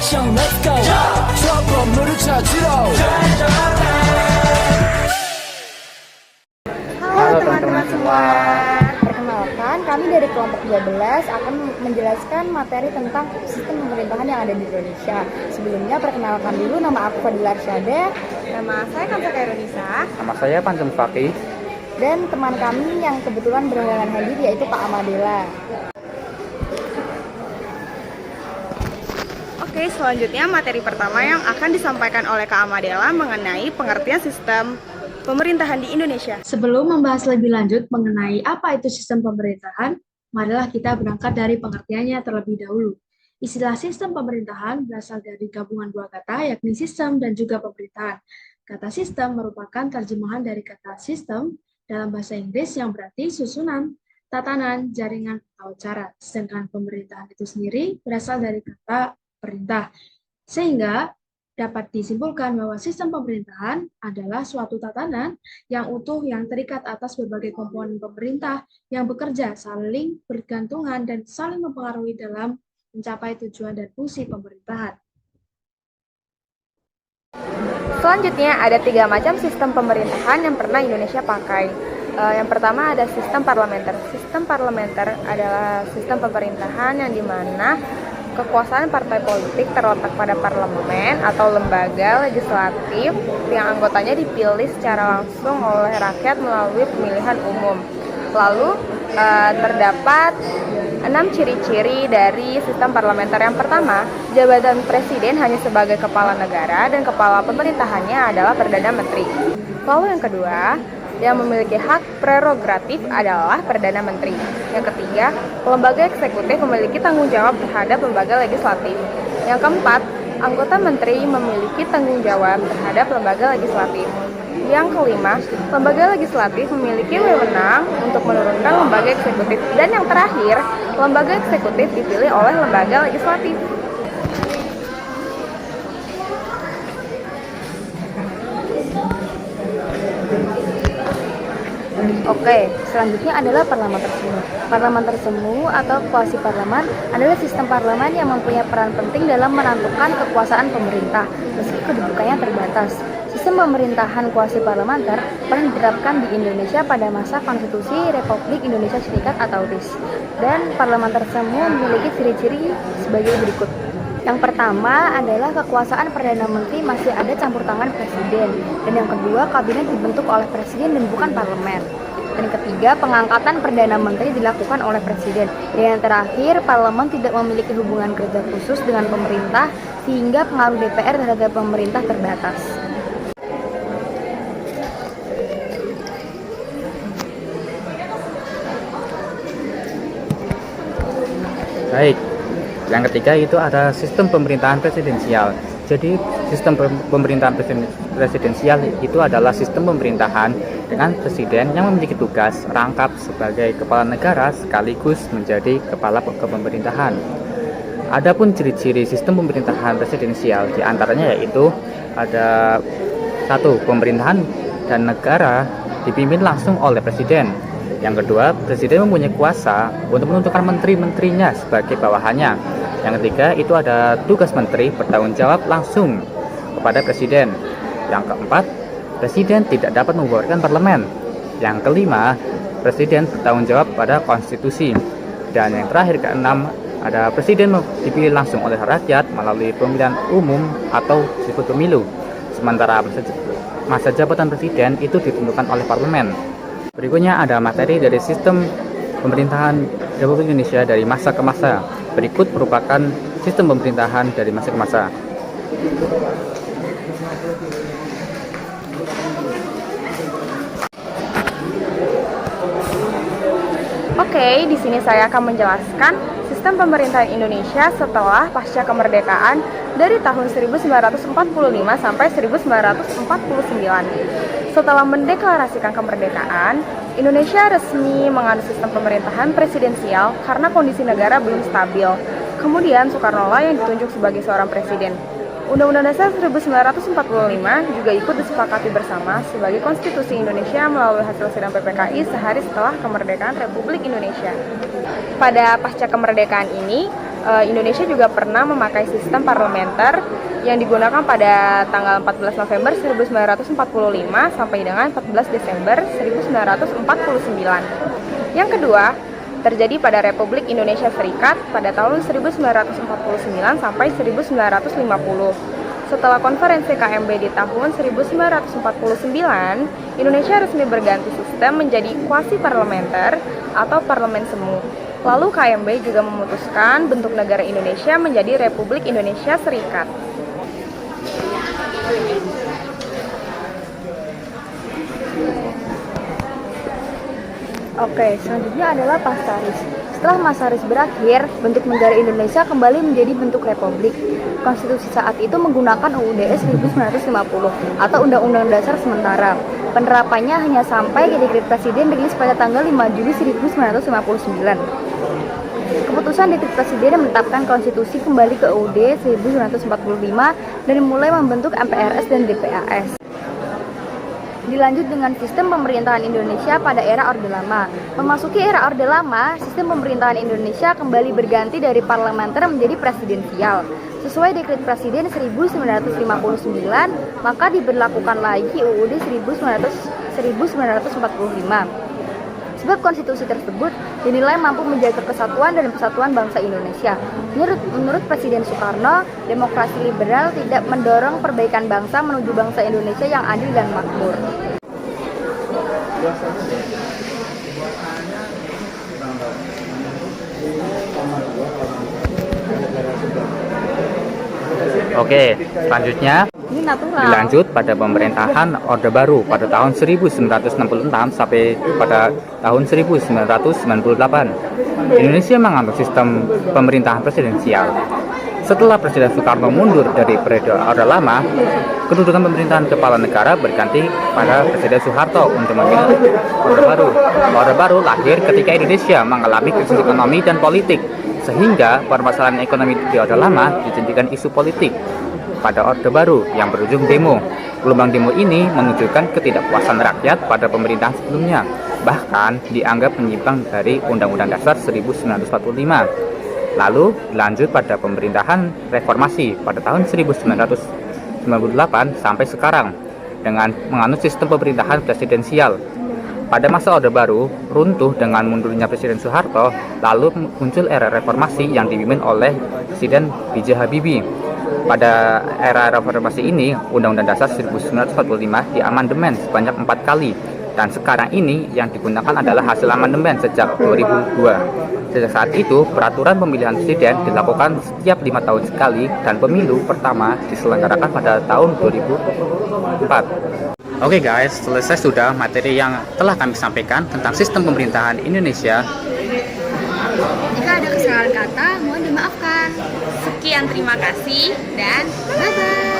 action, let's go. 저 건물을 찾으러. Halo teman-teman semua. Perkenalkan, kami dari kelompok 12 akan menjelaskan materi tentang sistem pemerintahan yang ada di Indonesia. Sebelumnya perkenalkan dulu, nama aku Fadila Arsyade. Nama saya Kansa Kairunisa. Nama saya Pancem Fakih. Dan teman kami yang kebetulan berhalangan hadir yaitu Kak Amadela. Oke, selanjutnya materi pertama yang akan disampaikan oleh Kak Amadela mengenai pengertian sistem pemerintahan di Indonesia. Sebelum membahas lebih lanjut mengenai apa itu sistem pemerintahan, marilah kita berangkat dari pengertiannya terlebih dahulu. Istilah sistem pemerintahan berasal dari gabungan dua kata, yakni sistem dan juga pemerintahan. Kata sistem merupakan terjemahan dari kata sistem dalam bahasa Inggris yang berarti susunan, tatanan, jaringan, atau cara. Sedangkan pemerintahan itu sendiri berasal dari kata perintah. Sehingga dapat disimpulkan bahwa sistem pemerintahan adalah suatu tatanan yang utuh yang terikat atas berbagai komponen pemerintah yang bekerja saling bergantungan dan saling mempengaruhi dalam mencapai tujuan dan fungsi pemerintahan. Selanjutnya ada 3 macam sistem pemerintahan yang pernah Indonesia pakai. Yang pertama ada sistem parlementer. Sistem parlementer adalah sistem pemerintahan yang dimana kekuasaan partai politik terletak pada parlemen atau lembaga legislatif yang anggotanya dipilih secara langsung oleh rakyat melalui pemilihan umum. Lalu terdapat 6 ciri-ciri dari sistem parlementer. Yang pertama, jabatan presiden hanya sebagai kepala negara dan kepala pemerintahannya adalah Perdana Menteri. Lalu yang kedua, yang memiliki hak prerogatif adalah Perdana Menteri. Yang ketiga, lembaga eksekutif memiliki tanggung jawab terhadap lembaga legislatif. Yang keempat, anggota menteri memiliki tanggung jawab terhadap lembaga legislatif. Yang kelima, lembaga legislatif memiliki wewenang untuk menurunkan lembaga eksekutif. Dan yang terakhir, lembaga eksekutif dipilih oleh lembaga legislatif. Oke, selanjutnya adalah parlementer semu. Parlementer semu atau kuasi parlemen adalah sistem parlemen yang mempunyai peran penting dalam menentukan kekuasaan pemerintah, meski kedudukannya terbatas. Sistem pemerintahan kuasi parlementer pernah diterapkan di Indonesia pada masa Konstitusi Republik Indonesia Serikat atau RIS. Dan parlementer semu memiliki ciri-ciri sebagai berikut. Yang pertama adalah kekuasaan Perdana Menteri masih ada campur tangan Presiden. Dan yang kedua, kabinet dibentuk oleh Presiden dan bukan parlemen. Dan ketiga, pengangkatan Perdana Menteri dilakukan oleh Presiden. Dan yang terakhir, parlemen tidak memiliki hubungan kerja khusus dengan pemerintah sehingga pengaruh DPR terhadap pemerintah terbatas. Baik, yang ketiga itu ada sistem pemerintahan presidensial. Jadi sistem pemerintahan presidensial itu adalah sistem pemerintahan dengan presiden yang memiliki tugas rangkap sebagai kepala negara sekaligus menjadi kepala kepemerintahan. Adapun ciri-ciri sistem pemerintahan presidensial diantaranya yaitu ada 1. Pemerintahan dan negara dipimpin langsung oleh presiden. Yang kedua, presiden mempunyai kuasa untuk menentukan menteri-menterinya sebagai bawahannya. Yang ketiga, itu ada tugas menteri bertanggung jawab langsung kepada presiden. Yang keempat, presiden tidak dapat membubarkan parlemen. Yang kelima, presiden bertanggung jawab pada konstitusi. Dan yang terakhir, keenam, ada presiden dipilih langsung oleh rakyat melalui pemilihan umum atau disebut pemilu. Sementara masa jabatan presiden itu ditentukan oleh parlemen. Berikutnya ada materi dari sistem pemerintahan Republik Indonesia dari masa ke masa. Berikut merupakan sistem pemerintahan dari masa ke masa. Oke, di sini saya akan menjelaskan sistem pemerintahan Indonesia setelah pasca kemerdekaan dari tahun 1945 sampai 1949. Setelah mendeklarasikan kemerdekaan, Indonesia resmi menganut sistem pemerintahan presidensial karena kondisi negara belum stabil. Kemudian Soekarno yang ditunjuk sebagai seorang presiden. Undang-Undang Dasar 1945 juga ikut disepakati bersama sebagai konstitusi Indonesia melalui hasil sidang PPKI sehari setelah kemerdekaan Republik Indonesia. Pada pasca kemerdekaan ini, Indonesia juga pernah memakai sistem parlementer yang digunakan pada tanggal 14 November 1945 sampai dengan 14 Desember 1949. Yang kedua, terjadi pada Republik Indonesia Serikat pada tahun 1949 sampai 1950. Setelah konferensi KMB di tahun 1949, Indonesia resmi berganti sistem menjadi kuasi parlementer atau parlemen semu. Lalu KMB juga memutuskan bentuk negara Indonesia menjadi Republik Indonesia Serikat. Oke, selanjutnya adalah Pastaris. Setelah masa Ris berakhir, bentuk negara Indonesia kembali menjadi bentuk republik. Konstitusi saat itu menggunakan UUD 1950 atau Undang-Undang Dasar Sementara. Penerapannya hanya sampai ke dekret presiden rilis pada tanggal 5 Juli 1959. Keputusan dekret presiden menetapkan konstitusi kembali ke UUD 1945 dan mulai membentuk MPRS dan DPAS. Dilanjut dengan sistem pemerintahan Indonesia pada era Orde Lama. Memasuki era Orde Lama, sistem pemerintahan Indonesia kembali berganti dari parlementer menjadi presidensial. Sesuai dekret presiden 1959, maka diberlakukan lagi UUD 1945. Sebab konstitusi tersebut dinilai mampu menjaga kesatuan dan persatuan bangsa Indonesia. Menurut Presiden Soekarno, demokrasi liberal tidak mendorong perbaikan bangsa menuju bangsa Indonesia yang adil dan makmur. Oke, selanjutnya Ini natural. dilanjut pada pemerintahan Orde Baru pada tahun 1966 sampai pada tahun 1998. Indonesia menganut sistem pemerintahan presidensial. Setelah Presiden Soekarno mundur dari periode Orde Lama, kedudukan pemerintahan kepala negara berganti pada Presiden Soeharto untuk memimpin Orde Baru. Orde Baru lahir ketika Indonesia mengalami krisis ekonomi dan politik, sehingga permasalahan ekonomi di Orde Lama dijadikan isu politik pada Orde Baru yang berujung demo. Gelombang demo ini menunjukkan ketidakpuasan rakyat pada pemerintahan sebelumnya, bahkan dianggap menyimpang dari Undang-Undang Dasar 1945. Lalu lanjut pada pemerintahan reformasi pada tahun 1998 sampai sekarang dengan menganut sistem pemerintahan presidensial. Pada masa Orde Baru runtuh dengan mundurnya Presiden Soeharto, lalu muncul era reformasi yang dipimpin oleh Presiden B.J. Habibie. Pada era reformasi ini, Undang-Undang Dasar 1945 diamandemen sebanyak 4 kali, dan sekarang ini yang digunakan adalah hasil amandemen sejak 2002. Sejak saat itu, peraturan pemilihan presiden dilakukan setiap 5 tahun sekali, dan pemilu pertama diselenggarakan pada tahun 2004. Oke guys, selesai sudah materi yang telah kami sampaikan tentang sistem pemerintahan Indonesia. Jika ada kesalahan kata, mohon dimaafkan. Sekian, terima kasih, dan bye-bye.